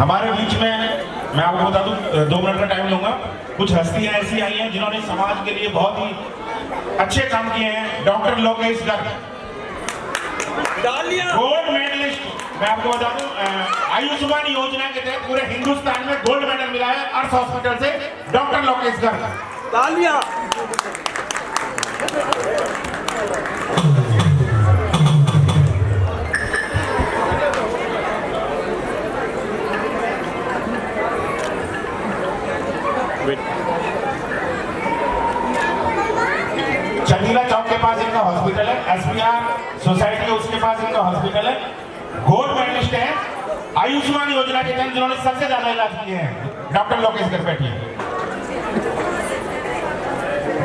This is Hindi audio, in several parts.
हमारे बीच में मैं आपको बता दूं 2 मिनट का टाइम लूंगा। कुछ हस्तियां ऐसी आई हैं जिन्होंने समाज के लिए बहुत ही अच्छे काम किए हैं। Doctor Lokesh Garg gold medalist. मैं आपको बता दूं आयुष्मान योजना के तहत पूरे हिंदुस्तान में गोल्ड मेडल मिला है अर्थ हॉस्पिटल से डॉक्टर लोकेश गर्ग। तालियां। चंदीला चौक के पास इनका हॉस्पिटल है। एसपीआर सोसाइटी उसके पास इनका हॉस्पिटल है। गोल्ड मेडलिस्ट है आयुष्मान योजना के तहत जिन्होंने सबसे ज्यादा इलाज किए हैं डॉक्टर लोकेश गर्ग। बैठिए।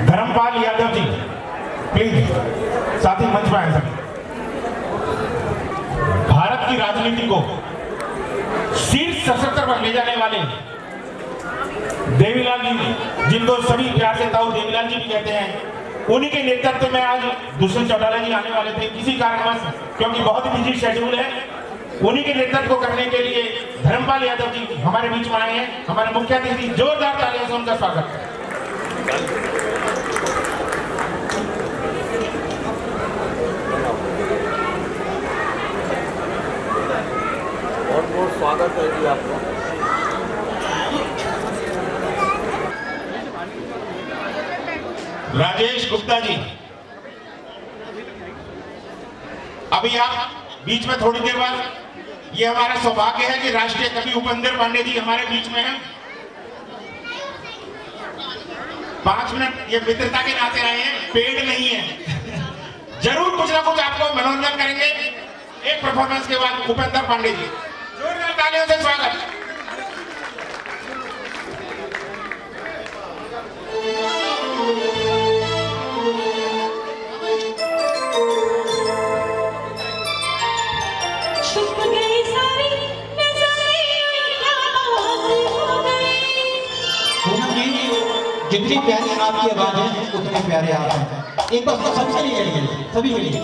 धर्मपाल यादव जी प्लीज साथी मंच पर आए सर। भारत की राजनीति को शीर्ष 77 पर ले जाने वाले देवीलाल जी, जिनको सभी प्यार से ताऊ देवीलाल जी भी कहते हैं, उन्हीं के नेतृत्व में आज दुष्यंत चौटाला जी आने वाले थे। किसी कारणवश क्योंकि बहुत ही बिजी शेड्यूल है, उन्हीं के नेतृत्व को करने के लिए धर्मपाल यादव जी हमारे बीच में आए हैं। हमारे मुख्य अतिथि, जोरदार तालियों से उनका स्वागत है। बहुत बहुत स्वागत है जी आपका। राजेश गुप्ता जी, अब अभी आप बीच में थोड़ी देर बाद ये हमारा सौभाग्य है कि राष्ट्रीय कवि उपेंद्र पांडे जी हमारे बीच में हैं। 5 मिनट ये मित्रता के नाते आए हैं, पेड़ नहीं है। जरूर कुछ ना कुछ आपको मनोरंजन करेंगे। एक परफॉर्मेंस के बाद उपेंद्र पांडे जी, जोरदार तालियों से स्वागत। जितनी प्यारी आपकी आवाज है उतने प्यारे आप हैं। एक बार सबसे नहीं करिए, सभी के लिए।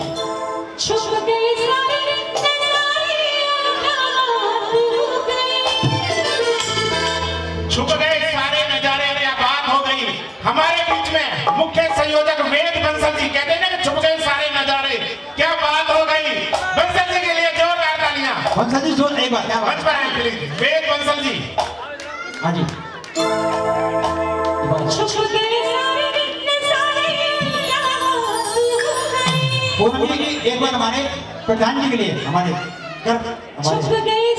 छुप गए सारे नजारे, क्या बात हो गई। हमारे बीच में मुख्य संयोजक वेद बंसल जी, कहते हैं ना कि छुप गए सारे नजारे, क्या बात हो गई। बंसल जी के लिए जोरदार तालियां। बंसल जी जोर, एक बार क्या मंच पर आए प्लीज, वेद बंसल जी। हाँ जी। पूनम जी एक बार हमारे प्रधान जी के लिए, हमारे राजा जी के लिए।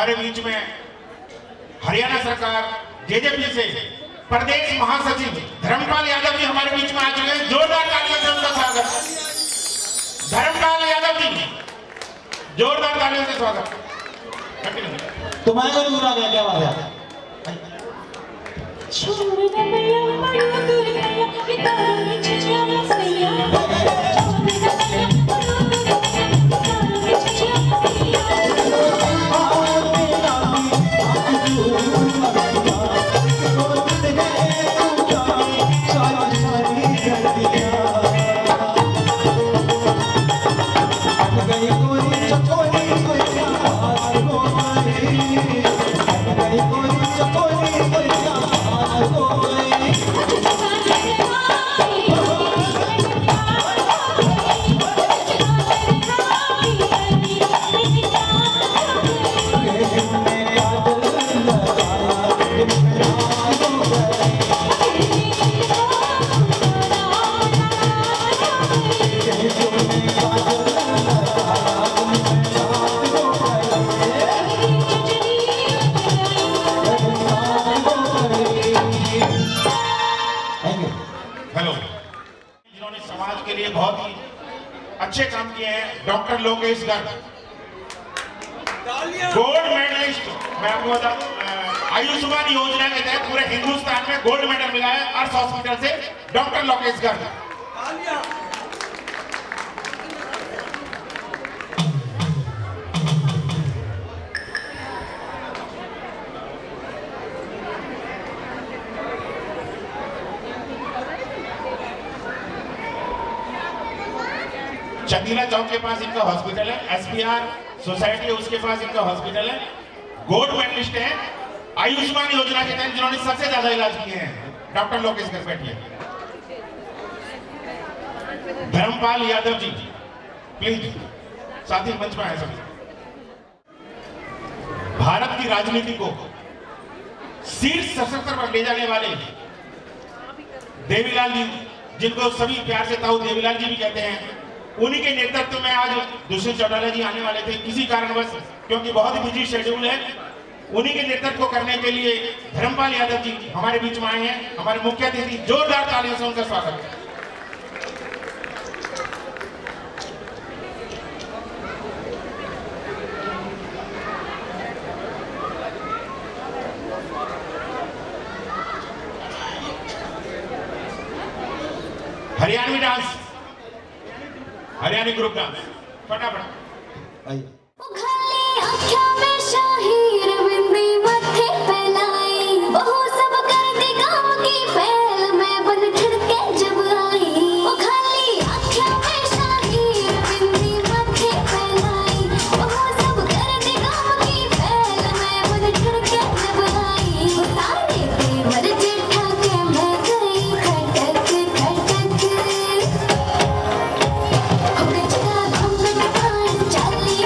हमारे बीच में हरियाणा सरकार जेजेपी से प्रदेश महासचिव धर्मपाल यादव जी हमारे बीच में आ चुके हैं। जोरदार तालियों से उनका स्वागत। धर्मपाल यादव जी, जोरदार तालियों से स्वागत। तुम्हारे को दूर आ गया, क्या बात है? छोड़ दे मैया मरो दूर गया कि तारों में छिछिया मसैया छोड़ दे मैया मरो दूर गया कि तारों में छिछिया मसैया जिन्होंने समाज के लिए बहुत ही अच्छे काम किए हैं। Doctor Lokesh Garg, gold medalist. मैं आपको बता दूं, आयुष्मान योजना के तहत पूरे हिंदुस्तान में गोल्ड मेडल मिला है अर्थ हॉस्पिटल से डॉक्टर लोकेश गर्ग। चंदीला चौक के पास इनका हॉस्पिटल है, एसपीआर सोसाइटी है उसके पास इनका हॉस्पिटल है। गोल्ड मेडलिस्ट है आयुष्मान योजना के तहत जिन्होंने सबसे ज्यादा इलाज किए हैं। डॉक्टर लोकेश गर्ग बैठिए। धर्मपाल यादव जी प्लीज साथी मंच पर आए सभी। भारत की राजनीति को शीर्ष सशस्त्र पर ले जाने वाले देवीलाल जी, जिनको सभी प्यार से ताऊ देवीलाल जी भी कहते हैं, उन्हीं के नेतृत्व में आज दुष्यंत चौटाला जी आने वाले थे। किसी कारणवश, क्योंकि बहुत ही बिजी शेड्यूल है, उन्हीं के नेतृत्व को करने के लिए धर्मपाल यादव जी हमारे बीच में आए हैं। हमारे मुख्य अतिथि, जोरदार तालियों से उनका स्वागत है। Haryanvi dance, Haryani group dance, फटाफट आइए। उघाली आँखों में शाही रविंद्री मत्थे फैलाई, बहु सब कर दी गाँव की फैल में बन ठड़के जब आई। उघाली आँखों में शाही रविंद्री मत्थे फैलाई, बहु सब कर दी गाँव की फैल में बन ठड़के जब आई। सारे तेवर जेठा के मैं गई खटक खटक, हो गया घूंघट कान चाली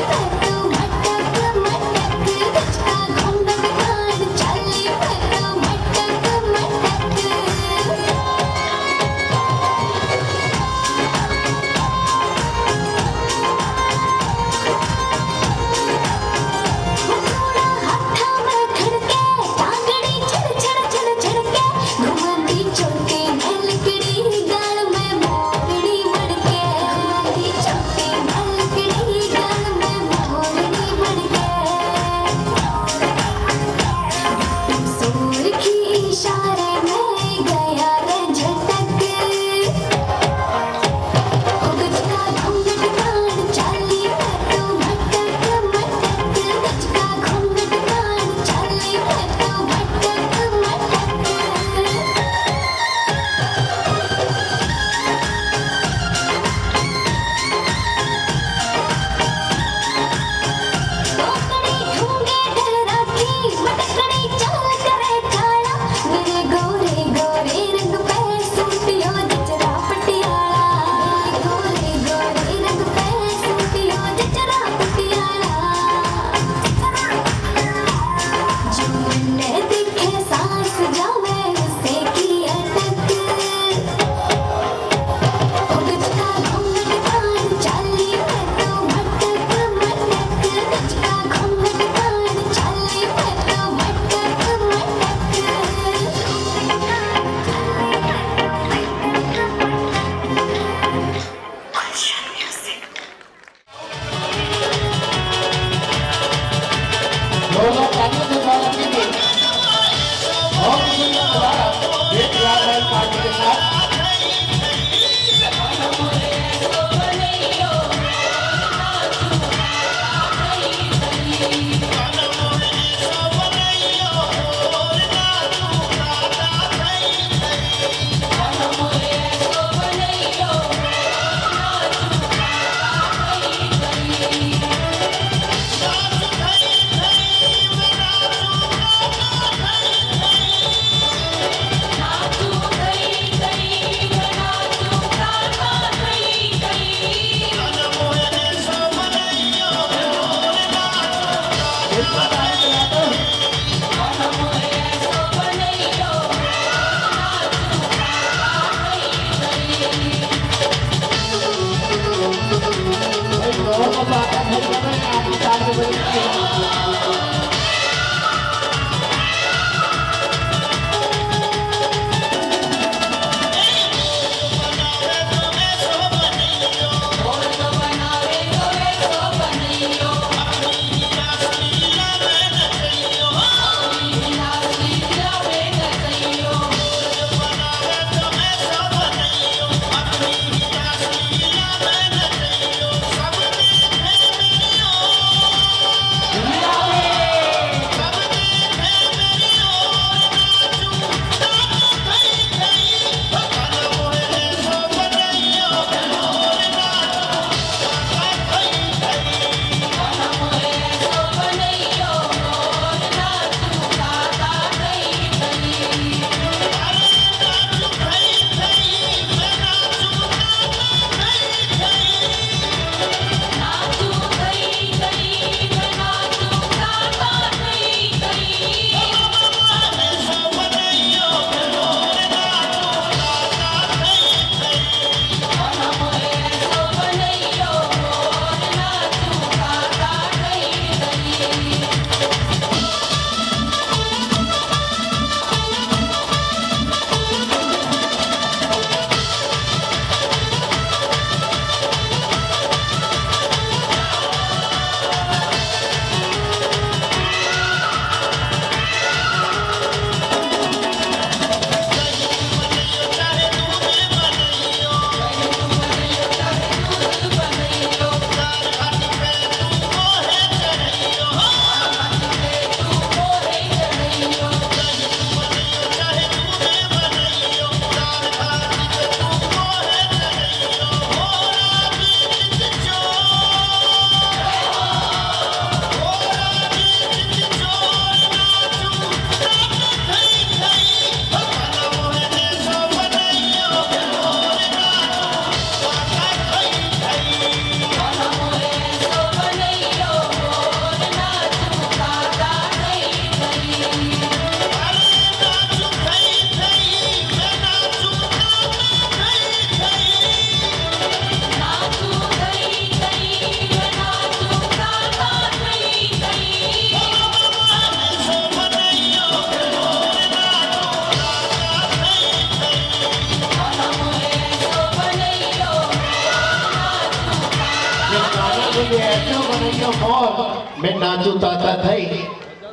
ऑफ ऑल मैं नाचू ताता थई।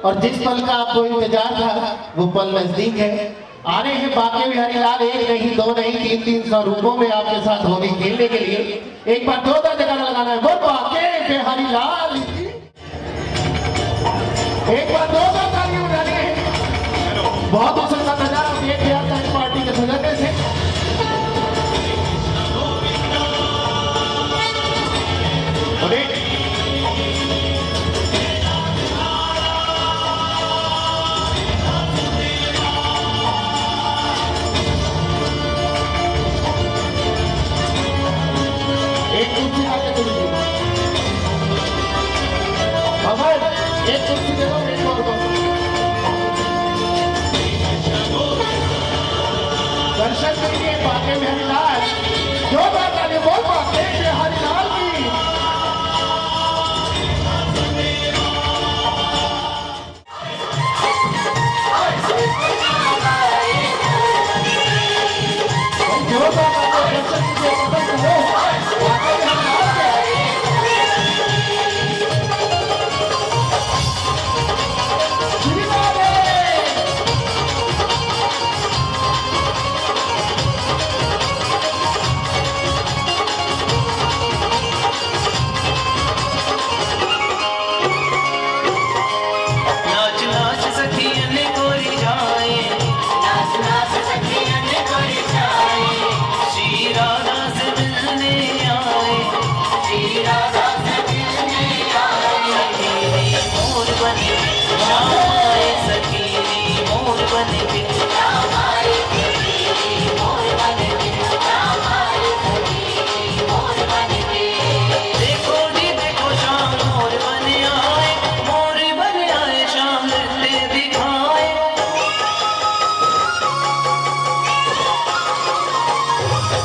और जिस पल का आपको इंतजार था वो पल नजदीक है। आ रहे हैं बाके बिहारी लाल, एक नहीं दो नहीं 300 रूपों में आपके साथ होली खेलने के लिए। एक बार जोरदार जगह लगाना है, वो बाके बिहारी लाल। एक बार जोरदार ताली बजानी है। बहुत ही सुंदर नजारा देख लिया था इस पार्टी के सजने से। एक कुर्सी आगे चली गई। एक कुर्सी दे दो एक और को। दर्शन करिए बाके बिहारी लाल, जो बात आने बोल बाके बिहारी लाल की। जो बात आने दर्शन कीजिए पसंद करो बाके बिहारी लाल के। नाच नाच सखियन कोरी जाए, नाच नाच सखियन कोरी जाए, श्री राधा से मिलने आए, श्री राधा से मिलने आए। सखी मोर बन के श्याम आए, सखी मोर बन के श्याम आए, सखी मोर बन के श्याम आए, सखी मोर बन के। देखो जी देखो श्याम मोर बन आए, मोर बन आए श्याम नृत्य दिखाए।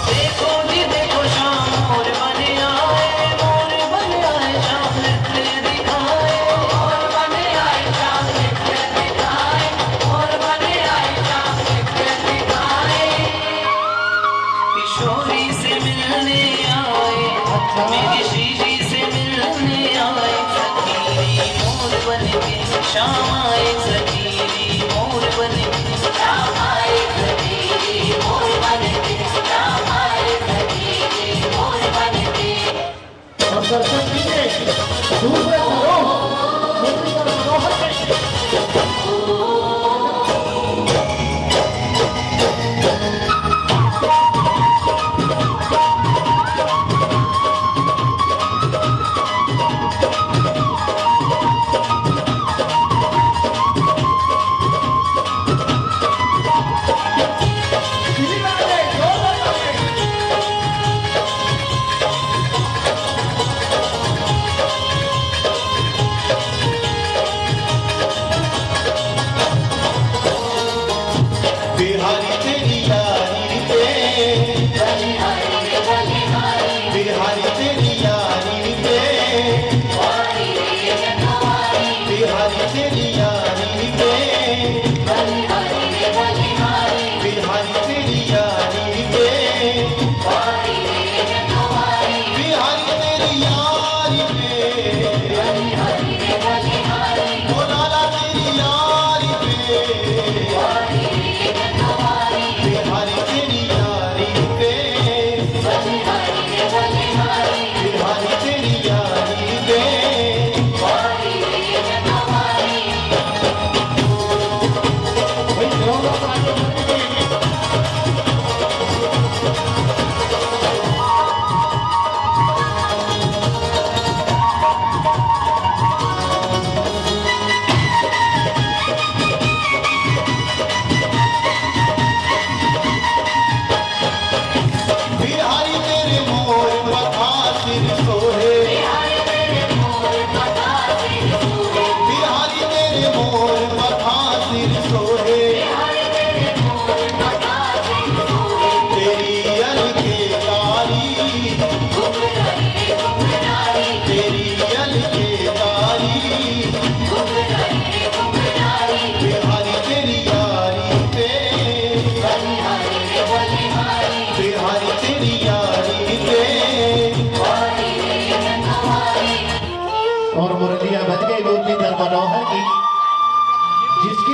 देखो जी देखो श्याम मोर बन आए, मोर बन आए श्याम नृत्य दिखाए, मोर बन आए श्याम नृत्य दिखाए, मोर बन आए श्याम नृत्य दिखाए। किशोरी से मिलने आए, मेरी श्री जी से मिलने आए, सखी मोर बन के श्याम आए, सखी मोर बन के श्याम आए, सखी मोर बन के श्याम आए, सखी मोर बन के। और दर्शन कीजिए दूसरे घरों मिट्टी का मनोहर दृश्य।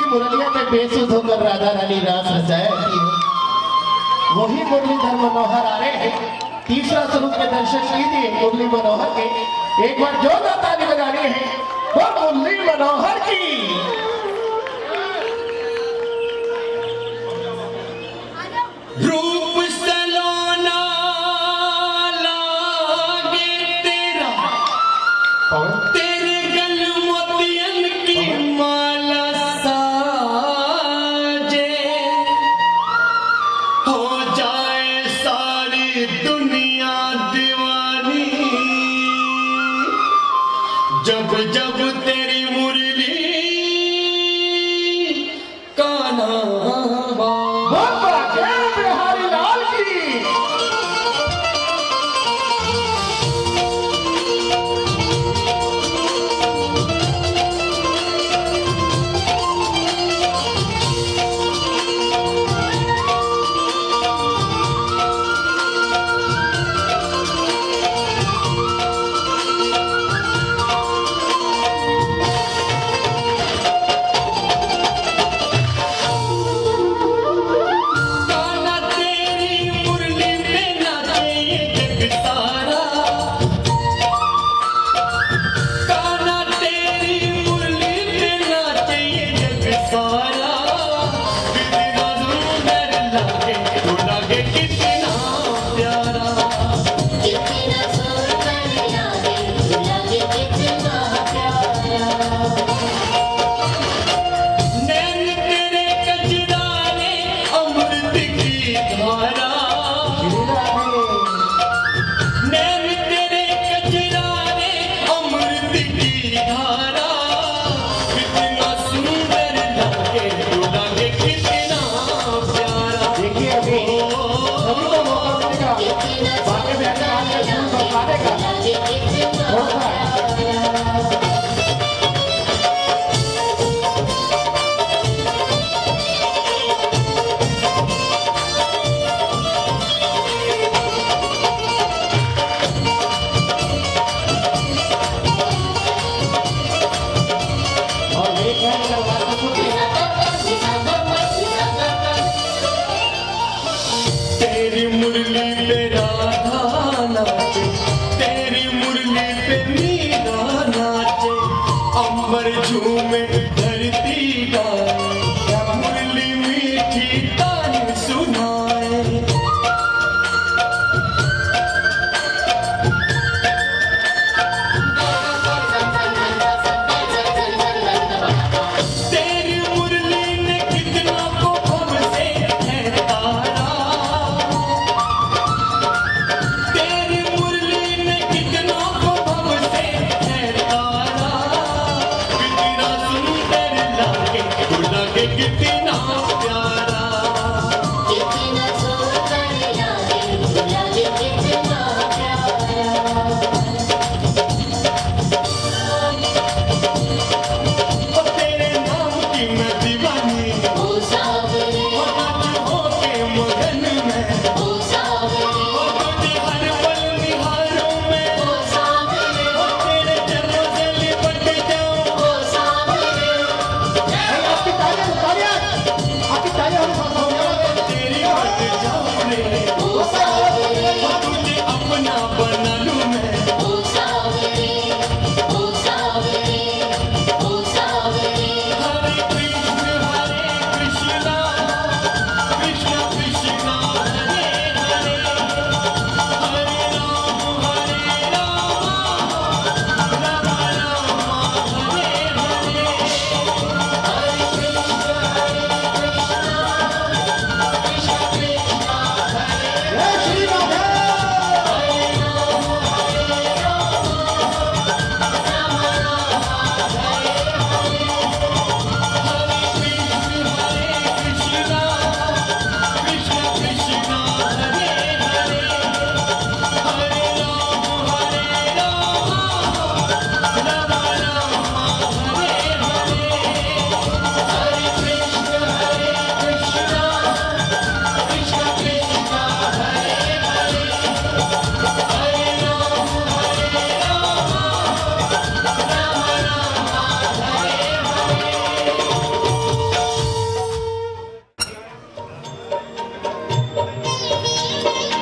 की मुरलिया में बेसुध होकर राधा रानी रास रचाया करती है, वही मुरलीधर मनोहर आ रहे हैं। तीसरा स्वरूप के दर्शन कीजिए मुरली मनोहर के। एक बार जोरदार ताली बजानी है और मुरली मनोहर की। रूप सलोना लागे तेरा, तेरे गल मोतियन की माला साजे, हो जाए सारी दुनिया दीवानी, जब जब तेरी मुरली का नाम बाबा जय बिहारी लाल की। काना तेरी मुरली में नाचे ये जग सारा, काना तेरी मुरली में नाचे ये जग सारा, कितना सुंदर लागे तू लागे कितना प्यारा, कितना सुंदर लागे लगे कितना प्यारा। नैन तेरे कजरारे अमृत की धारा, नैन तेरे कजरारे अमृत की धारा, कितना सुंदर लागे तू लागे कितना प्यारा। देखिए अभी सभी को मौका मिलेगा बाकी बिहारी लाल के धूम बरसाने का। कौन सा है? और एक है लगा तेरी मुरली पे राधा नाचे, तेरी मुरली पे मीरा नाचे, अंबर झूमे धरती गाए, मुरली मीठी तान सुनाए। तेरी मुरली ने कितना को भव से है तारा,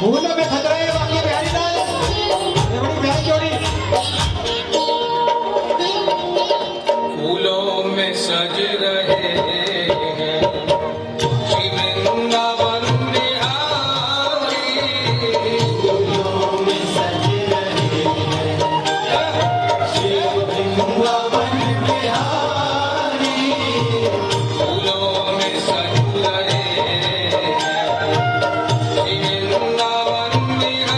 फूलों में सज रहे बाकी बिहारी लाल, ये बड़ी प्यारी जोड़ी। फूलों में सज रहे हैं श्री वृंदावन बिहारी, फूलों में सज रहे हैं श्री वृंदावन बिहारी, फूलों में सज रहे हैं श्री वृंदावन बिहारी।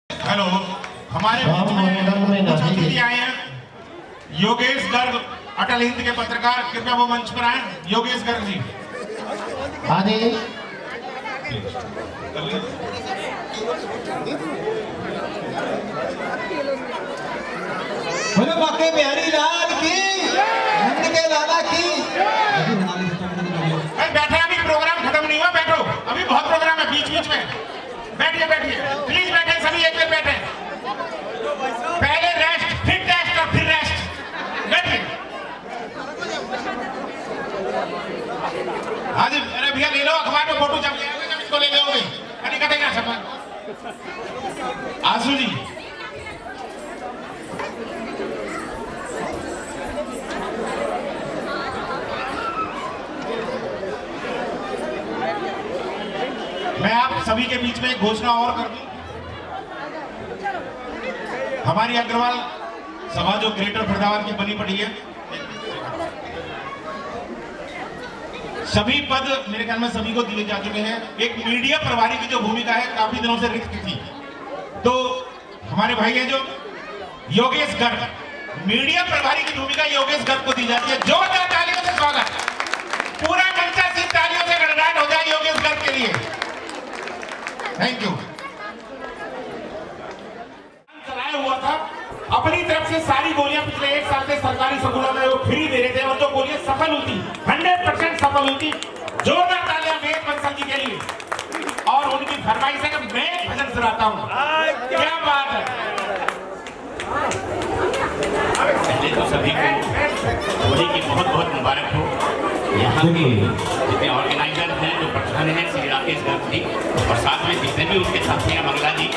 हेलो, हमारे बीच में कुछ अतिथि आए हैं। योगेश गर्ग, अटल हिंद के पत्रकार, कृपया वो मंच पर आए। योगेश गर्ग जी। हाँ जी। बोलो बाकी बिहारी लाल की, नंद के लाला की। बैठे, अभी प्रोग्राम खत्म नहीं हुआ, बैठो, अभी बहुत प्रोग्राम है बीच बीच में। बैठिए बैठिए, प्लीज बैठे, सभी एक बार बैठे। पहले रेस्ट, फिर टेस्ट और फिर रेस्ट। बैठिए। हाँ जी, अरे भैया ले लो, अखबार में फोटो छप गया, जब इसको ले लोगे अरे कटे ना छपा। आंसू जी। मैं आप सभी के बीच में एक घोषणा और कर दूं। हमारी अग्रवाल सभा जो ग्रेटर फरीदाबाद की बनी पड़ी है, सभी पद मेरे ख्याल में सभी को दिए जा चुके हैं। एक मीडिया प्रभारी की जो भूमिका है काफी दिनों से रिक्त थी, तो हमारे भाई हैं जो योगेश गर्ग, मीडिया प्रभारी की भूमिका योगेश गर्ग को दी जाती है। जोरदार तालियों से स्वागत, पूरा मंच सिर्फ तालियों से गड़गड़ाहट हो जाए योगेश गर्ग के लिए। Thank you. चलाया हुआ था अपनी तरफ से सारी गोलियां पिछले 1 साल से सरकारी स्कूलों में वो फ्री दे रहे थे, और जो गोलियां सफल हुई थी 100% सफल हुई थी। जोरदार तालियां वेद बंसल जी के लिए। और उनकी फरमाइश है कि मैं भजन सुनाता हूं। क्या बात है। पहले तो सभी को होली की बहुत बहुत मुबारक हो। यहाँ के जितने ऑर्गेनाइजर हैं, जो प्रधान हैं, श्री राकेश गर्ग जी, और साथ में जितने भी उनके साथी हैं, मंगला जी,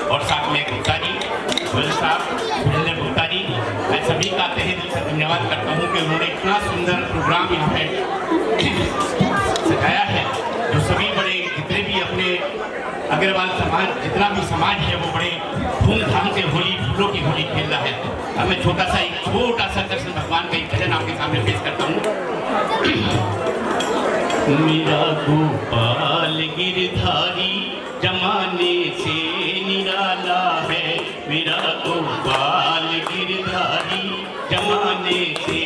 और साथ में गुप्ता जी, गोयल साहब, सुरेंद्र गुप्ता जी, मैं सभी का तहे दिल से धन्यवाद करता हूँ कि उन्होंने इतना सुंदर प्रोग्राम यहाँ पे सजाया है। जो सभी बड़े जितने भी अपने अग्रवाल समाज, जितना भी समाज है, वो बड़े धूमधाम से होली, फूलों की होली खेल रहा है। अब मैं छोटा सा कृष्ण भगवान का एक भजन आपके सामने पेश करता हूँ। मेरा गोपाल गिरधारी जमाने से निराला है, मेरा गोपाल गिरधारी जमाने से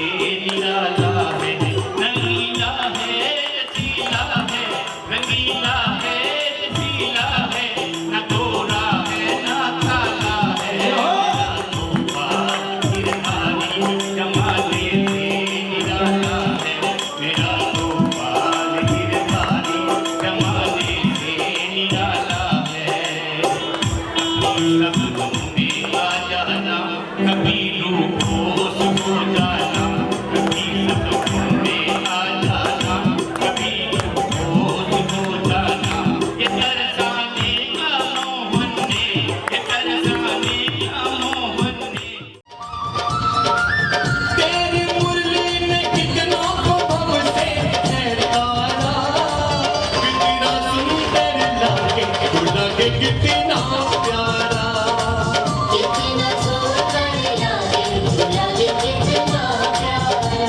निराला है। रंगीला है, रसीला है, रंगीला है, रसीला है, न गोरा है न काला है। मेरा गोपाल गिरधारी जमाने से निराला है, मेरा गोपाल गिरधारी जमाने से निराला है। शब्दों में आ जाना, कभी रूपों से हो जाना, कभी शब्दों में आ जाना, कभी रूपों से हो जाना। ये तरसाने का मोहन ने, ये तरसाने का मोहन ने। तेरी मुरली ने कितनों को भव से ठहराया, कितना सुंदर लागे, तू लगे कितना प्यारा। कितना सुंदर लागे, लगे कितना प्यारा।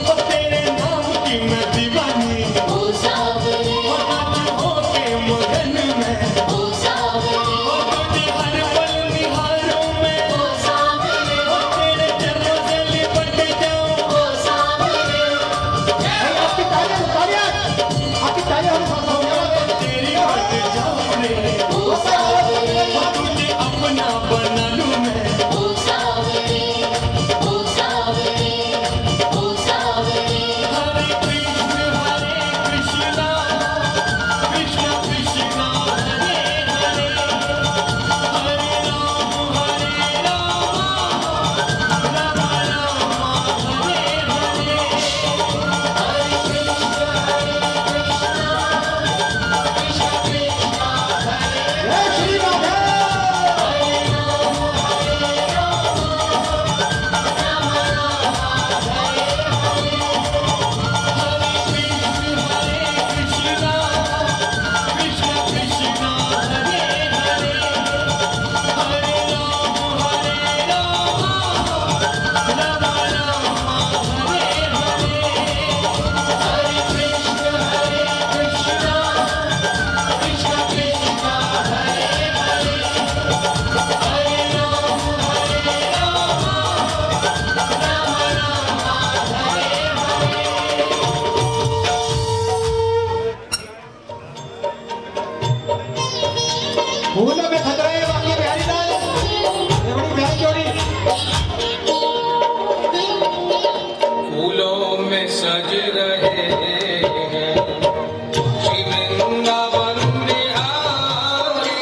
ओ तेरे नाम की मैं दीवानी, ओ सावरे, ओ नाच होके मगन में, ओ सावरे, ओ तुझे हर पल निहारूं मैं, ओ सावरे, ओ तेरे चरणों से लिपट जाऊं। ओ सावरे। आपकी तालियां हम साथ हो गया। तेरी बात जाऊं रे, ओ सावरे, ओ तुझे अपना बना लूं मैं। ओ सावरे, ओ सावरे, ओ सावरे। हरे कृष्ण कृष्ण कृष्ण हरे हरे, हरे राम राम राम हरे हरे। जय श्री राधे। फूलों में खतरा है बाकी बिहारी लाल, ये बड़ी प्यारी जोड़ी। फूलों में सज रहे हैं श्री वृंदावन बिहारी।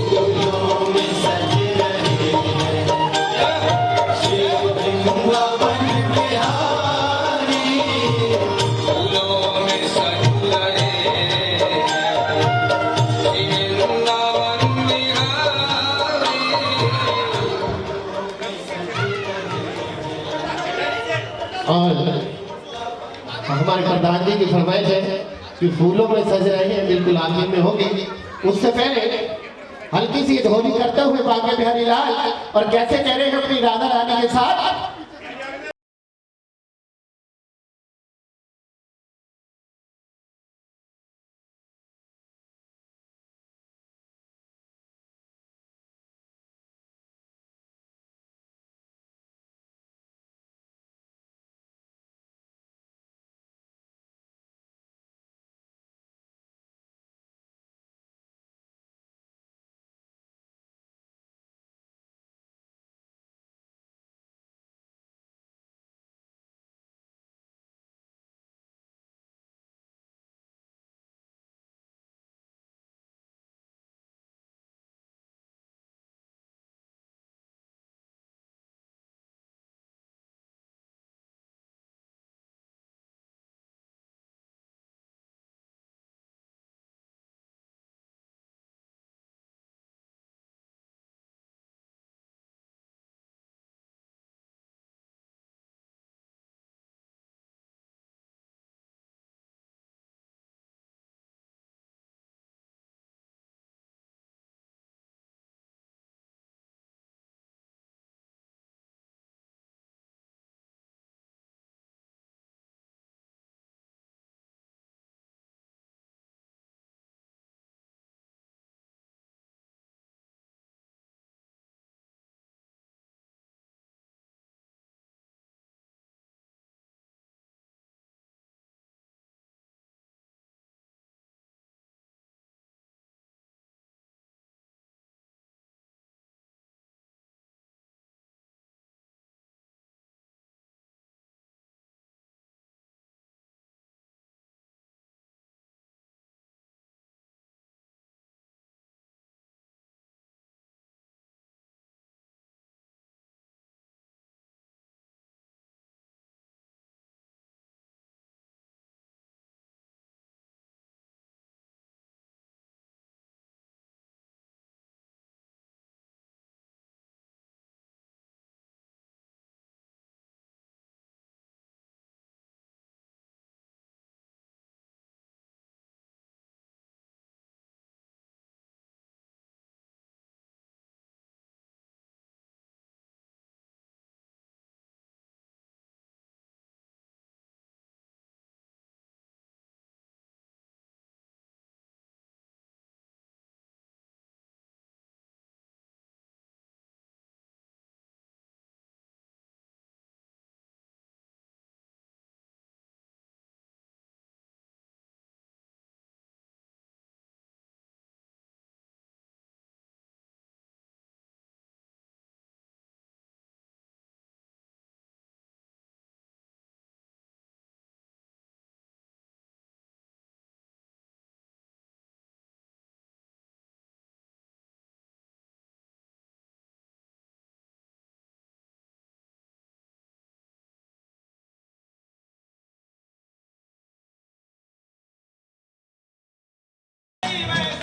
फूलों में सज रहे हैं श्री वृंदावन बिहारी। फूलों में सज रहे हैं श्री वृंदावन बिहारी। और हमारे प्रधान जी की फरमाइश है कि फूलों में सज रहे हैं, बिल्कुल आखिर में होगी। उससे पहले हल्की सी ध्वनि करते हुए बांके बिहारी लाल, और कैसे कह रहे हैं अपनी राधा रानी के साथ।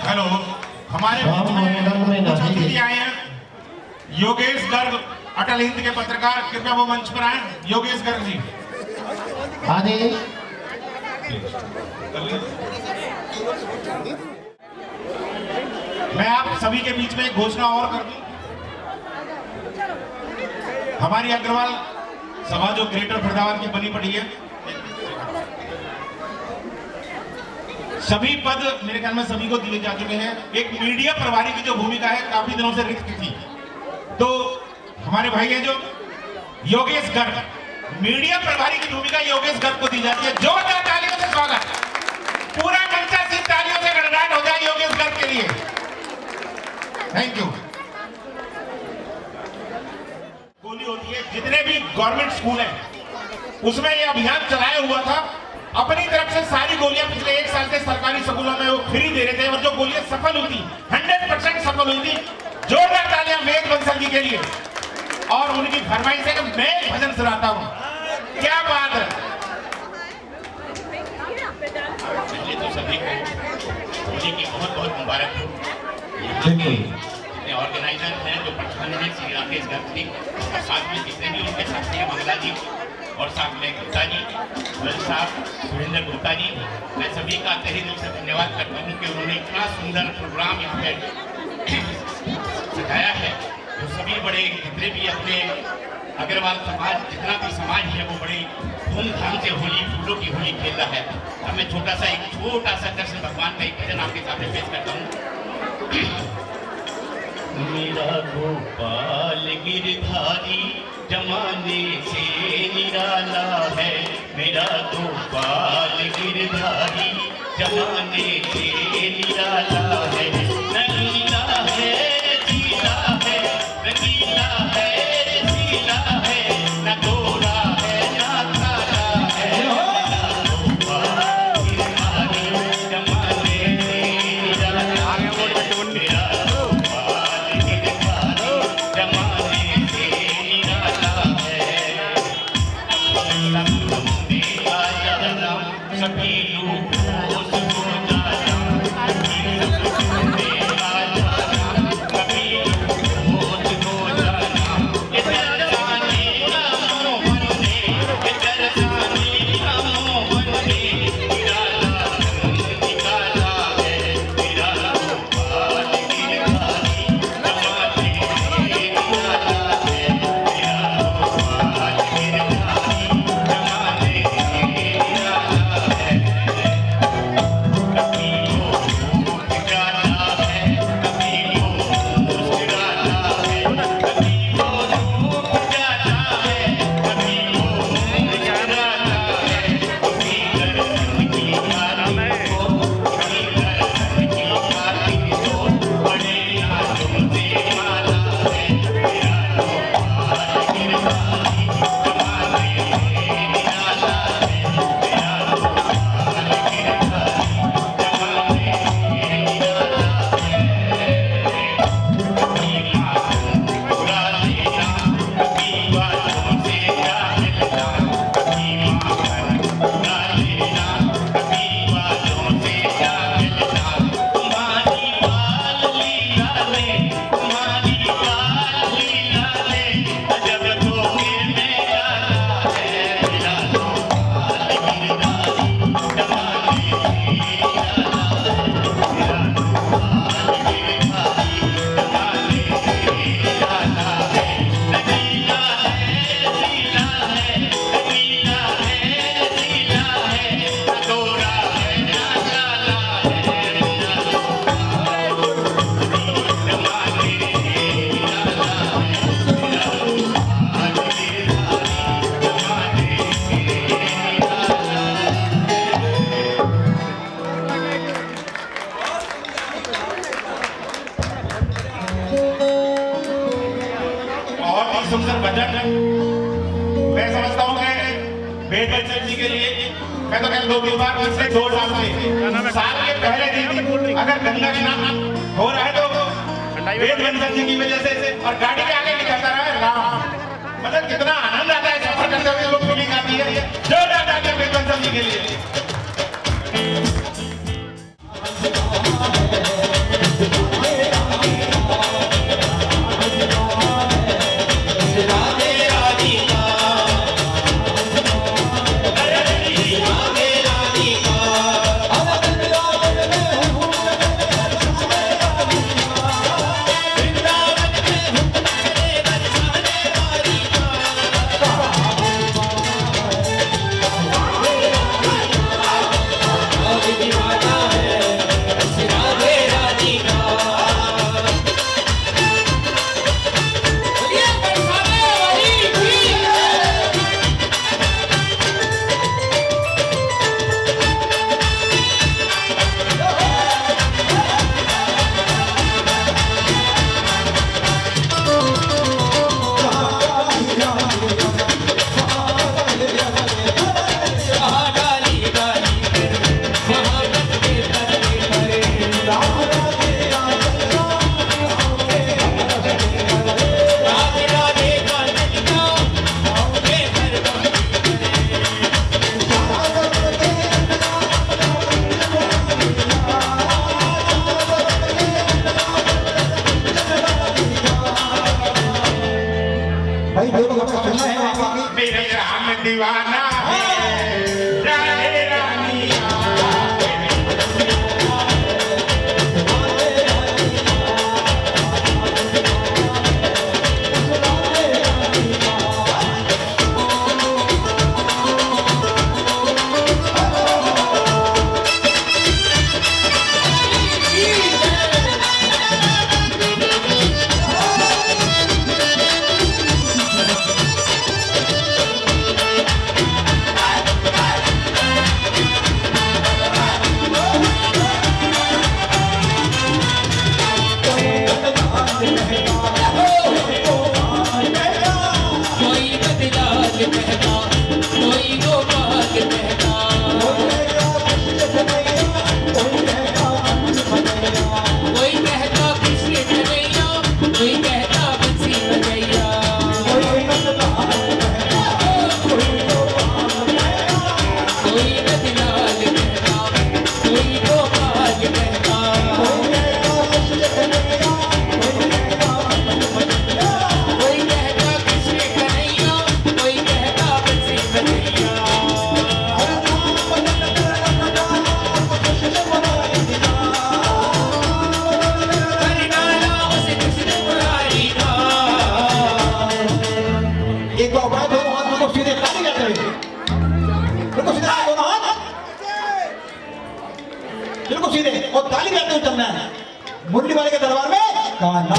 हेलो, हमारे अतिथि आए हैं योगेश गर्ग, अटल हिंद के पत्रकार, कृपया वो मंच पर आए। योगेश गर्ग जी। हाँ जी। मैं आप सभी के बीच में एक घोषणा और कर दूं। हमारी अग्रवाल सभा जो ग्रेटर फरीदाबाद की बनी पड़ी है, सभी पद मेरे ख्याल में सभी को दिए जा चुके हैं। एक मीडिया प्रभारी की जो भूमिका है काफी दिनों से रिक्त थी, तो हमारे भाई हैं जो योगेश गर्ग, मीडिया प्रभारी की भूमिका योगेश गर्ग को दी जाती है। जोरदार तालियों से स्वागत, पूरा मंचा सिर्फ तालियों से गड़गड़ाहट हो जाए योगेश गर्ग के लिए। Thank you. गोली होती है, जितने भी गवर्नमेंट स्कूल हैं उसमें ये अभियान चलाया हुआ था। अपनी तरफ से सारी गोलियां पिछले 1 साल से सरकारी स्कूलों में वो फ्री दे रहे थे, और जो गोलियां सफल हुई थी 100% सफल हुई थी। जोरदार तालियां वेद बंसल जी के लिए। और उनकी फरमाइश है कि मैं भजन सुनाता हूं। क्या बात है। पहले तो सभी को होली की बहुत बहुत मुबारक हो। यहाँ के जितने ऑर्गेनाइजर हैं, जो प्रधान हैं श्री राकेश गर्ग जी, और साथ में जितने भी उनके साथी हैं मंगला जी, और साथ में गुप्ता जी, वैद साहब, सुरेंद्र गुप्ता जी, मैं सभी का तहे दिल से धन्यवाद करता हूँ कि उन्होंने इतना सुंदर प्रोग्राम यहाँ पे सजाया है। तो सभी बड़े जितने भी अपने अग्रवाल समाज, जितना भी समाज है वो बड़ी धूमधाम से होली, फूलों की होली खेल रहा है। अब मैं छोटा सा कृष्ण भगवान का एक भजन आपके सामने पेश करता हूँ। मेरा गोपाल गिरधारी जमाने से निराला है, मेरा गोपाल गिरधारी जमाने से निराला है। नगीला है, जीला है, रंगीला है, सीला है, न गोरा है न काला है। मेरा गोपाल गिरधारी जमाने से निराला है, मेरा सभी लोग सुंदर भजन मैं समझता हूँ कि वेद बच्चन जी के लिए मैं तो कहता हूँ 2 बार पिछले 2 साल से साल के पहले दिन अगर गंगा स्नान हो रहा है तो वेद बच्चन जी की वजह से और गाड़ी के आगे निकलता रहा है राम। मतलब कितना आनंद आता है सफर करते हुए, लोग फीलिंग आती है। जो डाटा के वेद बच्चन जी के लिए भाई जो लोग आपको सुनना है वहाँ आगे मेरे राम दीवाना है राधे रानिया बिल्कुल सीधे और ताली बजाते हुए चलना है। मुरली वाले के दरबार में कान्हा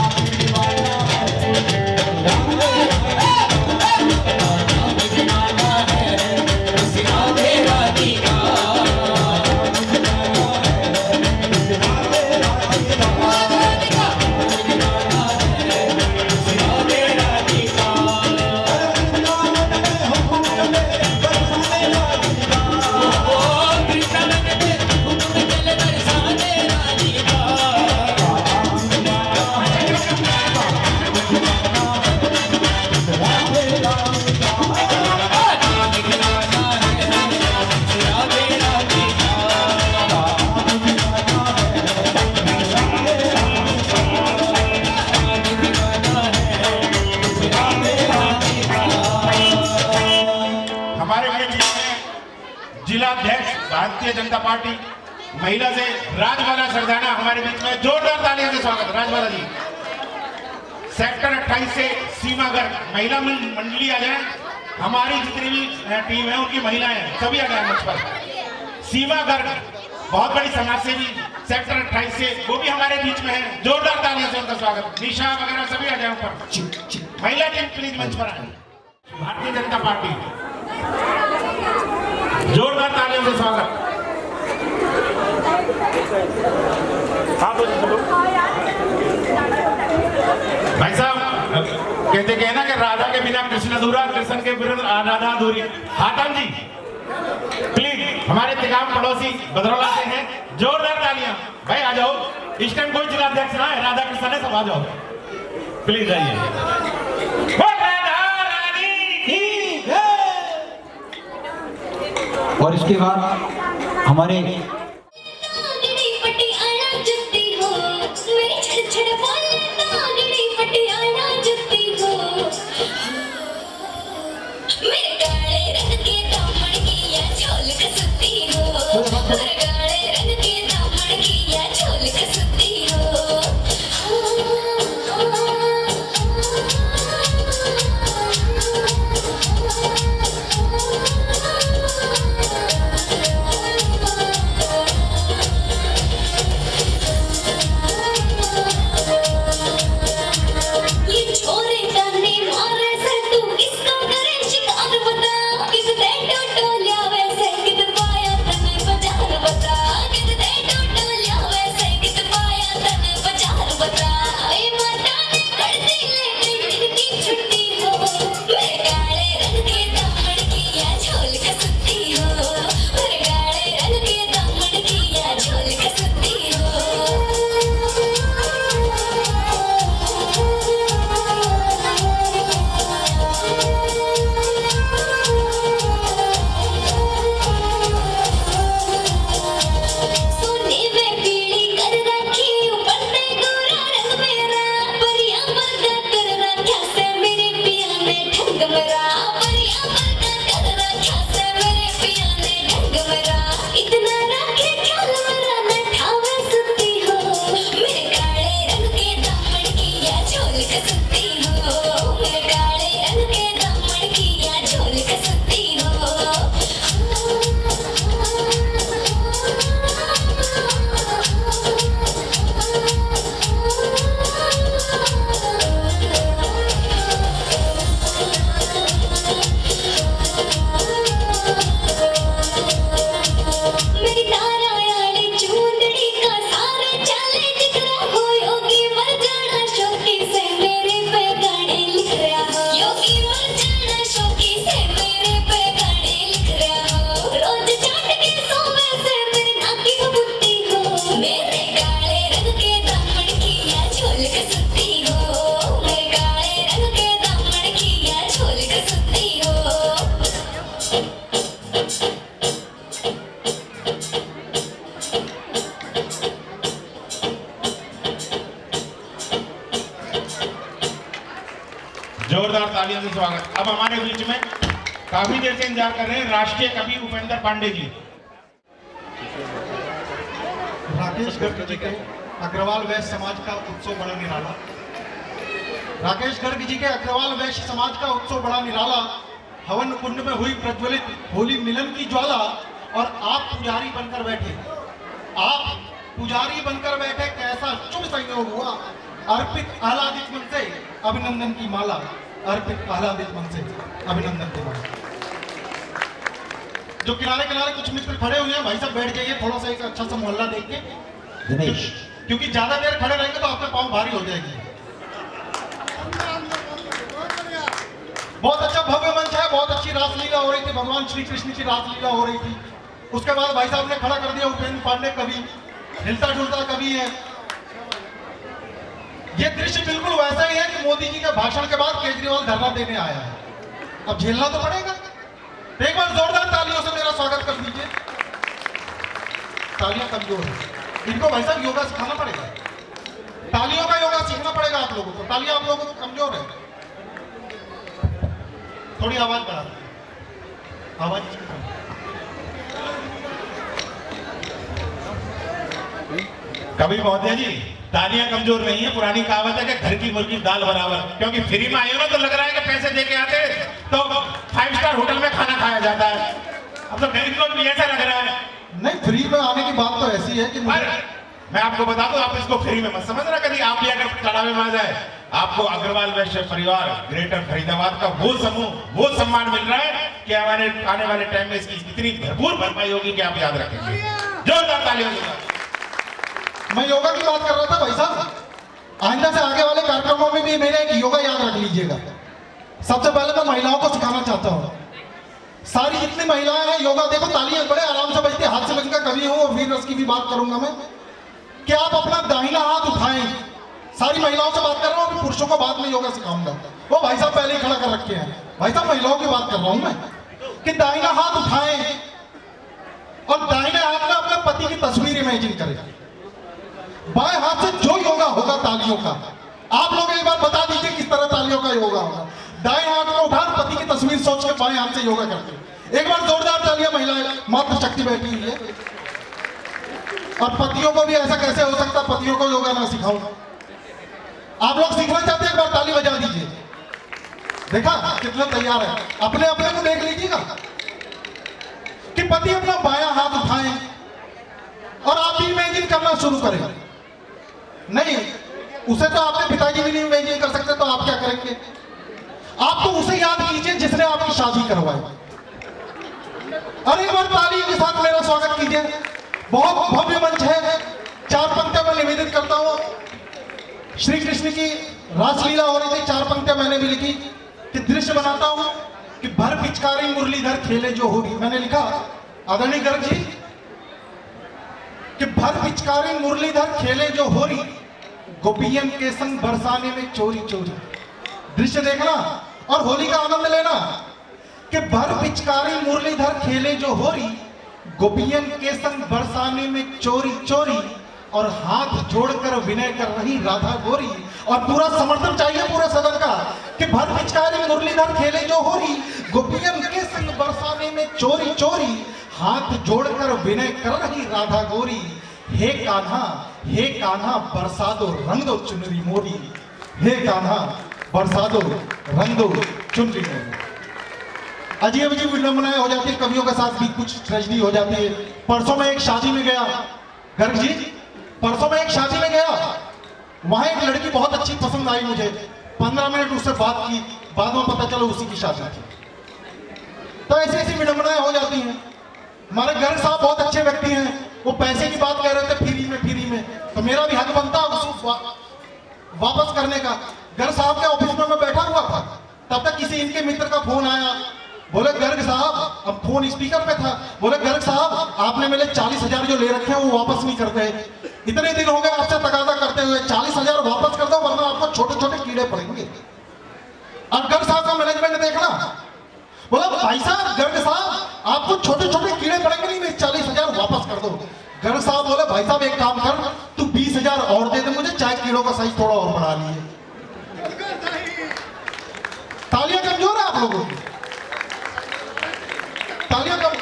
जिलाध्यक्ष भारतीय जनता पार्टी महिला से राजबाला सरदाना हमारे बीच में जोरदार तालियों से स्वागत। राजबाला जी सेक्टर 28 से सीमा गर्ग महिला मंडली आ जाए। हमारी जितनी भी टीम है उनकी महिलाएं सभी आ जाए मंच पर। सीमा गर्ग बहुत बड़ी समाज सेवी सेक्टर 28 से वो भी हमारे बीच में है। जोरदार तालियों से उनका स्वागत। निशा वगैरह सभी आ जाए ऊपर। महिला टीम प्लीज मंच पर आए। भारतीय जनता पार्टी जोरदार तालियों से स्वागत। भाई साहब कहते हैं ना कि राधा के बिना कृष्ण अधूरा, कृष्ण के बिना राधा अधूरी। हाथम जी प्लीज हमारे तिगाम पड़ोसी बदरौला से हैं। जोरदार तालियां। भाई आ जाओ। इस टाइम कोई जिलाध्यक्ष ना है, राधा कृष्ण है, सब आ जाओ प्लीज आइए। और इसके बाद हमारे छोरे करने मारे से तू किसको करे शिकार बता किस दे स्वागत। अब हमारे बीच में काफी देर से इंतजार कर रहे हैं राष्ट्रीय कवि उपेंद्र पांडे जी। राकेश गर्ग जी के अग्रवाल वैश्य समाज का उत्सव बड़ा निराला। राकेश गर्ग जी के अग्रवाल वैश्य समाज का उत्सव बड़ा निराला। हवन कुंड में हुई प्रज्वलित होली मिलन की ज्वाला और आप पुजारी बनकर बैठे। आप पुजारी बनकर बैठे, कैसा शुभ संयोग हुआ। अर्पित आह्लादित मन से अभिनंदन की माला। अर्पित आह्लादित मन से अभिनंदन की माला। जो किनारे किनारे कुछ मित्र खड़े हुए हैं, भाई साहब बैठ जाइए, थोड़ा सा एक अच्छा सा मोहल्ला देख के, क्योंकि ज्यादा देर खड़े रहेंगे तो आपके पाँव भारी हो जाएगी। बहुत अच्छा भव्य मंच है, बहुत अच्छी रासलीला हो रही थी, भगवान श्री कृष्ण की रासलीला हो रही थी। उसके बाद भाई साहब ने खड़ा कर दिया उपेंद्र पांडे कवि, हिलता डुलता कवि है। ये दृश्य बिल्कुल वैसा ही है कि मोदी जी के भाषण के बाद केजरीवाल धरना देने आया है। अब झेलना तो पड़ेगा। तो एक बार जोरदार तालियों से मेरा स्वागत कर दीजिए। तालियां कमजोर है, इनको भाई साहब योगा सिखाना पड़ेगा। तालियों का योगा सीखना पड़ेगा आप लोगों को। तालियां आप लोगों को कमजोर है, थोड़ी आवाज बढ़ा दीजिए। आवाज कवि महोदय जी, तालियां कमजोर नहीं है। पुरानी कहावत है कि घर की मुर्गी दाल बराबर, क्योंकि फ्री में आए हो ना तो लग रहा है कि पैसे दे के आते तो 5 स्टार होटल में खाना खाया जाता है। अब तो गरीब लोग भी ऐसा लग रहा है। नहीं, फ्री में आने की बात तो ऐसी है कि मैं आपको बता दूं, आप इसको फ्री में मत समझना। कभी आप भी अगर चढ़ावे में आ जाए, आपको अग्रवाल वैश्य परिवार ग्रेटर फरीदाबाद का वो समूह, वो सम्मान मिल रहा है कि हमारे आने वाले टाइम में इसकी इतनी भरपूर भरपाई होगी कि आप याद रखेंगे। जोरदार तालियां। मैं योगा की बात कर रहा था भाई साहब। आइंदा से आगे वाले कार्यक्रमों में भी मेरे एक योगा याद रख लीजिएगा। सबसे पहले मैं महिलाओं को सिखाना चाहता हूँ। सारी जितनी महिलाएं हैं, योगा देखो, तालियां बड़े आराम से बजती है। हाथ से बजने का कवि हूँ और वीर रस की भी बात करूंगा मैं कि आप अपना दाहिना हाथ उठाएं। सारी महिलाओं से बात कर रहा हूँ, पुरुषों को बाद में योगा सिखाऊंगा। वो भाई साहब पहले ही खड़ा कर रखे हैं। भाई साहब महिलाओं की बात कर रहा हूं मैं कि दाहिना हाथ उठाएं और दाहिने हाथ में अपने पति की तस्वीर इमेजिन करें। बाएं हाथ से जो योगा होगा तालियों का, आप लोग एक बार बता दीजिए किस तरह तालियों का योगा होगा। दाएं हाथ में उठा पति की तस्वीर सोच के बाएं हाथ से योगा करते हैं। एक बार जोरदार तालियां महिलाएं, मातृ शक्ति बैठी हुई है। और पतियों को भी ऐसा कैसे हो सकता, पतियों को योगा ना सिखाऊं। आप लोग सीखना चाहते हैं, एक बार ताली बजा दीजिए। देखा कितना तैयार है, अपने अपने को देख लीजिएगा कि पति अपना बायां हाथ उठाएं और आप भी इमेजिन करना शुरू करें। नहीं, उसे तो आपके पिताजी भी नहीं इमेजिन कर सकते, तो आप क्या करेंगे? आप तो उसे याद कीजिए जिसने आपकी शादी करवाई। और एक बार ताली के साथ मेरा स्वागत कीजिए। बहुत भव्य मंच है। 4 पंक्तियां मैं निवेदित करता हूं। श्री कृष्ण की रासलीला हो रही थी, 4 पंक्तियां मैंने भी लिखी कि दृश्य बनाता हूं कि भर पिचकारी मुरलीधर खेले जो होगी। मैंने लिखा आदरणीय गर्ग जी कि भर पिचकारी मुरलीधर खेले जो होरी, गोपियन के संग बरसाने में चोरी चोरी। दृश्य देखना और होली का आनंद लेना कि भर पिचकारी मुरलीधर खेले जो होरी, गोपियन के संग बरसाने में चोरी चोरी। और हाथ जोड़कर विनय कर रही राधा गोरी। और पूरा समर्थन चाहिए पूरे सदन का कि भर पिचकारी मुरलीधर खेले जो होरी, गोपियन के संग बरसाने में चोरी चोरी। हाथ जोड़कर विनय कर रही राधा गोरी। हे कान्हा बरसा दो रंग दो चुनरी मोरी। हे कान्हा बरसा दो रंग दो चुनरी मोरी। अजीब अजीब विडंबनाएं हो जाती है, कवियों के साथ भी कुछ ट्रेजेडी हो जाती है। परसों में एक शादी में गया, गर्ग जी परसों में एक शादी में गया, वहां एक लड़की बहुत अच्छी पसंद आई मुझे। 15 मिनट उससे बात की, बाद में पता चला उसी की शादी थी। तो ऐसी ऐसी विडंबनाएं हो जाती हैं। हमारे गर्ग साहब बहुत अच्छे व्यक्ति हैं, वो पैसे की बात कह रहे थे फ्री में, तो मेरा भी हक बनता उसको वापस करने का। गर्ग साहब के ऑफिस में मैं बैठा हुआ था, तब तक किसी इनके मित्र का फोन आया। बोले गर्ग साहब, अब फोन स्पीकर पे था, बोले गर्ग साहब आपने मेरे 40,000 जो ले रखे हैं वो वापस नहीं करते। इतने दिन हो गए आपसे तकाजा करते हुए, 40,000 वापस कर दो वरना आपको छोटे छोटे कीड़े पड़ेंगे। और गर्ग साहब का मैनेजमेंट देखना, बोला भाई साहब गर्ग साहब आपको छोटे छोटे कीड़े पड़ेंगे नहीं, मेरे 40,000 वापस कर दो। गर्ग साहब बोले भाई साहब एक काम कर, तू 20,000 और दे दे मुझे, चाहे कीड़ों का साइज थोड़ा और बढ़ा लिए। तालियां कमजोर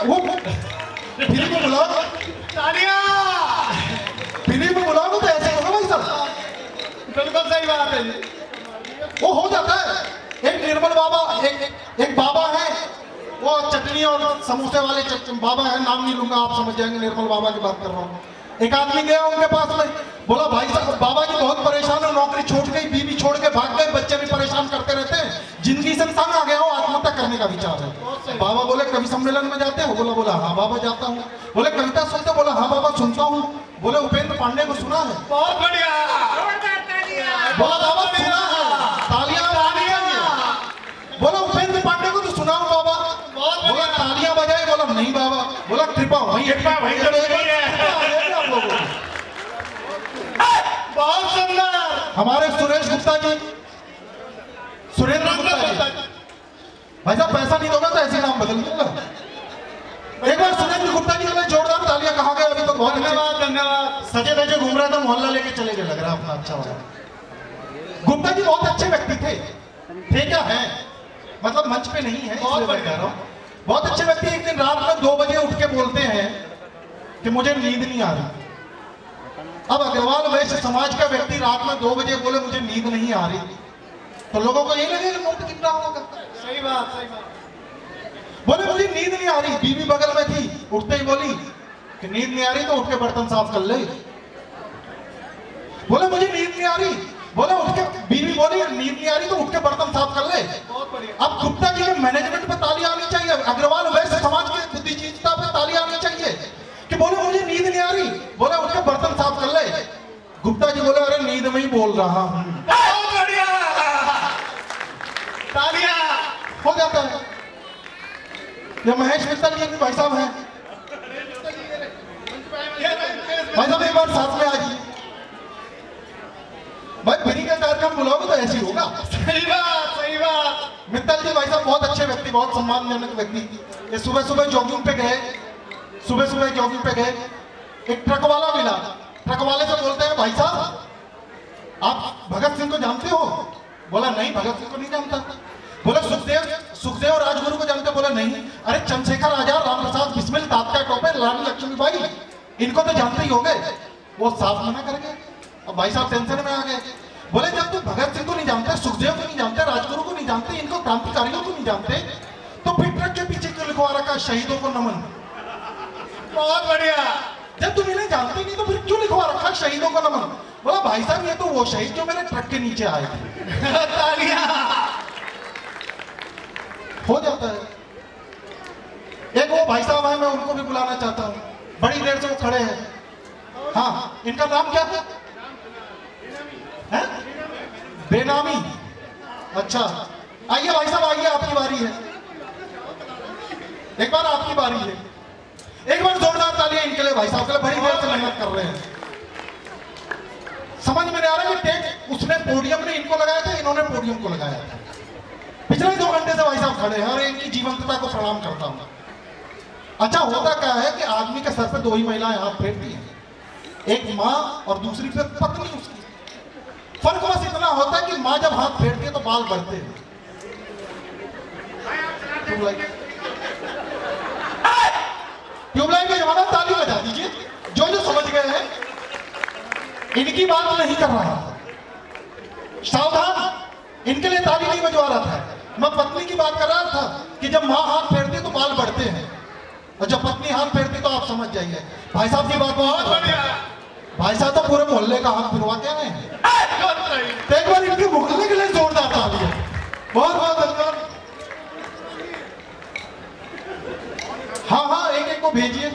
वो फिल्म में बुलाओ, फिल्म में बुलाओ तो ऐसे होगा भाई साहब। बिल्कुल सही बात है जी। वो हो जाता है। एक निर्मल बाबा, एक बाबा है, वो चटनी और समोसे वाले बाबा है, नाम नहीं लूंगा, आप समझ जाएंगे निर्मल बाबा की बात कर रहा हूँ। एक आदमी गया उनके पास में, बोला भाई साहब बाबा जी बहुत परेशान है, नौकरी छोड़ गई, बीवी छोड़ के भाग गए, बच्चे भी परेशान करते रहते हैं, जिंदगी से तंग आ गया हो, आत्महत्या करने का विचार है। बाबा बोले कवि सम्मेलन में जाते हो? बोला हाँ बाबा जाता हूँ। बोले कविता सुनते? बोला हाँ बाबा सुनता हूँ। बोले उपेंद्र पांडे को सुना है? बहुत बढ़िया। बोला बाबा सुना है, तालियां बोला उपेंद्र पांडे को तो सुना हूँ बाबा। बोला तालियां बजाए? बोला नहीं बाबा। बोला कृपा वही बहुत सुंदर। हमारे सुरेश गुप्ता जी, सुरेंद्र गुप्ता जी, भाई साहब पैसा नहीं दोगे तो ऐसे नाम बदल दूंगा। एक बार सुरेंद्र गुप्ता जी ने जोरदार तालियां कहा गए। अभी तो बहुत धन्यवाद धन्यवाद। सजे धजे घूम रहा था, मोहल्ला लेके चले गए, लग रहा अपना अच्छा हो रहा। गुप्ता जी बहुत अच्छे व्यक्ति थे क्या है, मतलब मंच पे नहीं है इसलिए मैं कह रहा हूँ, बहुत अच्छे व्यक्ति। एक दिन रात में 2 बजे उठ के बोलते हैं कि मुझे नींद नहीं आ रही। अब अग्रवाल वैश्य समाज का व्यक्ति रात में 2 बजे बोले मुझे नींद नहीं आ रही, तो लोगों को यही लगेगा नोट गिन रहा होगा। सही बात सही बात। बोले मुझे नींद नहीं आ रही, बीवी बगल में थी, उठते ही बोली कि नींद नहीं आ रही तो उठ के बर्तन साफ कर ले। बोले मुझे नींद नहीं आ रही, बोले उठ के, बीवी बोली नींद नहीं आ रही तो उठ के बर्तन साफ कर ले। बहुत बढ़िया। अब गुप्ता जी के मैनेजमेंट पे ताली आनी चाहिए, अग्रवाल वैश्य समाज के बुद्धिजीविता पे ताली आनी चाहिए कि बोले मुझे नींद नहीं आ रही, बोले उठ के बर्तन साफ कर ले। गुप्ता जी बोले अरे नींद में ही बोल रहा हूं। बहुत बढ़िया, तालियां। हो जाता है। ये महेश मित्तल जी भी भाई साहब हैं, भाई साहब एक बार साथ में आ जाइए। भाई फ्री का कार्यक्रम बुलाओगे तो ऐसी होगा। सही बात सही बात। मित्तल जी भाई साहब बहुत अच्छे व्यक्ति, बहुत सम्मानजनक व्यक्ति। ये सुबह सुबह जॉगिंग पे गए, जॉगिंग पे गए, एक ट्रक वाला मिला। ट्रक वाले से बोलते हैं भाई साहब आप भगत सिंह को जानते हो? बोला नहीं भगत सिंह को नहीं जानता। बोला सुखदेव राजगुरु को जानते? बोला नहीं। अरे चंद्रशेखर आजाद, राम प्रसाद बिस्मिल, तात्या टोपे, रानी लक्ष्मीबाई, इनको तो जानते ही होंगे। वो साफ मना कर गए। अब भाई साहब टेंशन में आ गए। बोले जब तुम भगत सिंह को नहीं जानते, सुखदेव को नहीं जानते, राजगुरु को नहीं जानते, इनको क्रांतिकारियों को नहीं जानते, तो फिर ट्रक के पीछे क्यों लिखवा रखा शहीदों को नमन? बहुत बढ़िया। जब तुम इन्हें जानते नहीं तो फिर क्यों लिखवा रखा शहीदों को नमन? बोला भाई साहब ये तो वो शहीद जो मेरे ट्रक के नीचे आए थे। तालियां। हो जाता है। एक वो भाई साहब है, मैं उनको भी बुलाना चाहता हूँ, बड़ी देर से वो खड़े हैं। हाँ इनका नाम क्या है? बेनामी। अच्छा आइए भाई साहब आइए, आपकी बारी है, एक बार आपकी बारी है। एक बार जोरदार तालियां इनके लिए, भाई साहब के लिए, बड़ी देर से मेहनत कर रहे हैं। समझ में नहीं आ रहा कि टेक उसने पोडियम ने इनको लगाया था, इन्होंने पोडियम को लगाया था। पिछले 2 घंटे से भाई साहब खड़े हैं और इनकी जीवंतता को प्रणाम करता हूं। अच्छा होता क्या है कि आदमी के सर पे 2 ही महिलाएं हाथ फेरती हैं, एक माँ और दूसरी पे पत्नी उसकी। फर्क बस इतना होता है कि माँ जब हाथ फेरती है तो बाल बढ़ते हैं। ट्यूबलाइट में जमाना, ताली बजा दीजिए जो जो समझ गए हैं। इनकी बात नहीं कर रहा था, सावधान, इनके लिए ताली नहीं बजवा रहा था। मैं पत्नी की बात कर रहा था कि जब माँ हाथ फेरती तो बाल बढ़ते हैं, और जब पत्नी हाथ फेरती तो आप समझ जाइए। भाई साहब की बात बहुत बढ़िया। भाई साहब तो पूरे मोहल्ले का हाथ फिरवा के आए हैं। तो एक बार इनके मुकाबले के लिए जोरदार ताली है। बहुत बहुत धन्यवाद। हाँ एक को भेजिए।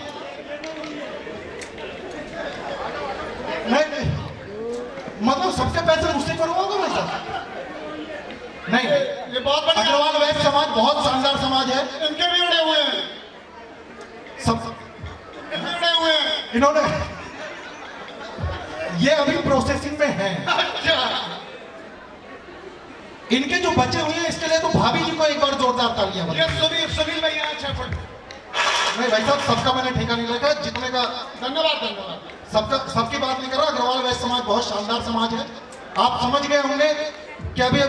नहीं मतलब सबसे पैसे मुझसे करवाओगे भाई साहब? नहीं, ये बहुत बढ़िया। अग्रवाल वैश्य समाज बहुत शानदार समाज है। इनके भी उड़े हुए हैं, सब उड़े हुए हैं। इन्होंने ये अभी प्रोसेसिंग में है। अच्छा। इनके जो बचे हुए हैं इसके लिए तो भाभी जी को एक बार जोरदार तालियां बजाइए। ये सुनील भैया अच्छा फट। नहीं भाई साहब सबका मैंने ठेका नहीं लगा, जितने का धन्यवाद। सबकी बात नहीं कर रहा। अग्रवाल वैश्य समाज बहुत शानदार समाज है। आप समझ गए होंगे कि अभी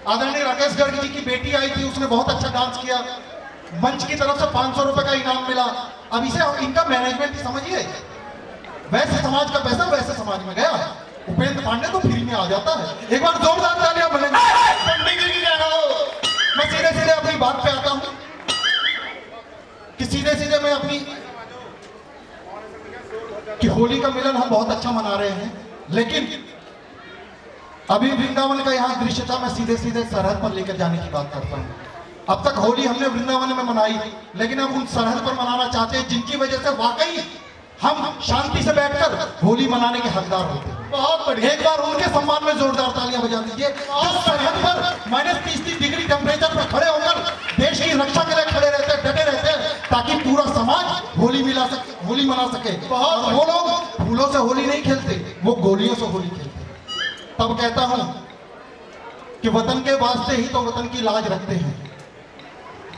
आदरणीय राकेश गर्ग जी की बेटी आई थी, उसने बहुत अच्छा डांस किया। मंच की तरफ से 500 रुपए का इनाम मिला। अब इसे इनका मैनेजमेंट समझिए, वैसे समाज का पैसा वैसे समाज में गया। उपेंद्र पांडे तो फ्री में आ जाता है। एक बार जोरदार तालियां बनेंगे। मैं सीधे सीधे अपनी बात पे आता हूं कि सीधे सीधे मैं अपनी कि होली का मिलन हम बहुत अच्छा मना रहे हैं, लेकिन अभी वृंदावन का यहाँ दृश्य था। मैं सीधे सीधे सरहद पर लेकर जाने की बात करता हूँ। अब तक होली हमने वृंदावन में मनाई, लेकिन अब उन सरहद पर मनाना चाहते हैं जिनकी वजह से वाकई हम शांति से बैठकर होली मनाने के हकदार होते हैं। बहुत बढ़िया, एक बार उनके सम्मान में जोरदार तालियां बजा दीजिए। जो सरहद पर -30 डिग्री टेम्परेचर पर खड़े होकर देश की रक्षा के लिए खड़े रहते हैं, डटे रहते हैं, ताकि पूरा समाज होली मना सके। और वो लोग फूलों से होली नहीं खेलते, वो गोलियों से होली खेलते। तब कहता हूं कि वतन के वास्ते ही तो वतन की लाज रखते हैं,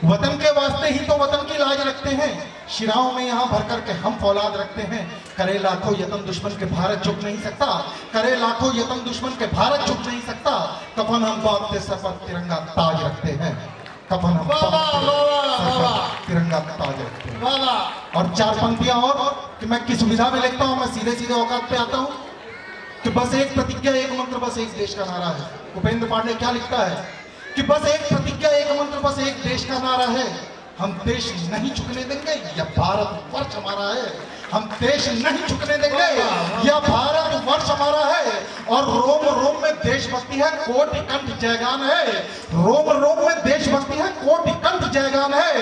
वतन के वास्ते ही तो वतन की लाज रखते हैं। शिराओं में यहाँ भर करके हम फौलाद रखते हैं। करे लाखों यतन दुश्मन के भारत झुक नहीं सकता, करे लाखों यतन दुश्मन के भारत झुक नहीं सकता। कफन हम बांधते सर पर तिरंगा ताज रखते हैं, कफन हम तिरंगा ताज रखते हैं। और 4 पंक्तियां और कि मैं किस विधा में लिखता हूँ, मैं सीधे सीधे औकात पे आता हूँ कि बस एक प्रतिज्ञा एक मंत्र बस एक देश का नारा है। उपेंद्र पांडे क्या लिखता है कि बस एक प्रतिज्ञा एक मंत्र बस एक देश का नारा है। हम देश नहीं झुकने देंगे, यह भारत वर्ष हमारा है। हम देश नहीं झुकने देंगे, यह भारत वर्ष हमारा है। और रोम रोम में देशभक्ति है, कोटि कंठ जयगान है। रोम रोम में देशभक्ति है, कोटि कंठ जयगान है।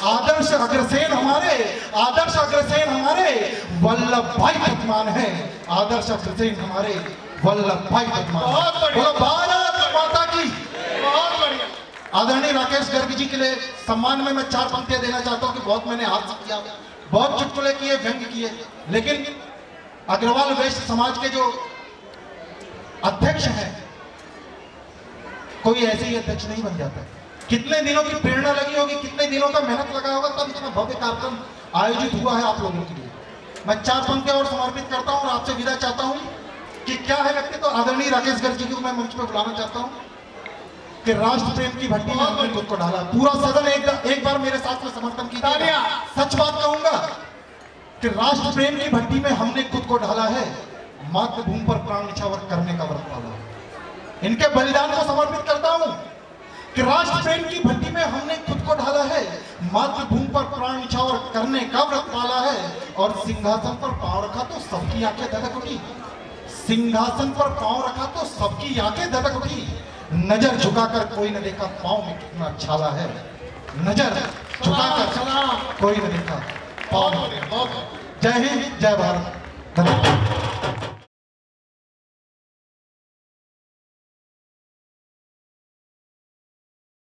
आदर्श अग्रसेन हमारे, आदर्श अग्रसेन हमारे वल्लभ भाई विद्यमान है। आदर्श अग्रसेन हमारे वल्लभ भाई विद्यमान। बोलो भारत माता की। बहुत बढ़िया। आदरणीय राकेश गर्ग जी के लिए सम्मान में मैं 4 पंक्तियां देना चाहता हूं कि बहुत मैंने हाथ किया, बहुत चुटकुले किए, व्यंग किए, लेकिन अग्रवाल वैश्य समाज के जो अध्यक्ष हैं, कोई ऐसे ही अध्यक्ष नहीं बन जाता। कितने दिनों की प्रेरणा लगी होगी, कितने दिनों का मेहनत लगा होगा, तब इतना भव्य कार्यक्रम आयोजित हुआ है आप लोगों के लिए। मैं 4 पंक्तियां और समर्पित करता हूं और आपसे विदा चाहता हूं कि क्या है व्यक्ति। तो आदरणीय राकेश गर्ग जी को मैं मंच पर बुलाना चाहता हूं कि राष्ट्र प्रेम की भट्टी में हमने खुद को डाला। पूरा सदन एक बार मेरे साथ में समर्थन कीजिए। सच बात कहूंगा कि राष्ट्र प्रेम की भट्टी में हमने खुद को डाला है, मातृभूमि पर प्राण निछावर करने का व्रत पाला है। इनके बलिदान को समर्पित करता हूं कि राष्ट्र प्रेम की भट्टी में हमने खुद को ढाला है, मातृभूमि पर प्राण निछावर करने का व्रत पाला है। और सिंहासन पर पांव रखा तो सबकी आंखें धधक उठी, सिंहासन पर पांव रखा तो सबकी आंखें धधक उठी। नजर झुकाकर कोई न देखा पांव में कितना छाला है, नजर झुकाकर कोई न देखा पांव में। जय हिंद, जय भारत, धन्यवाद।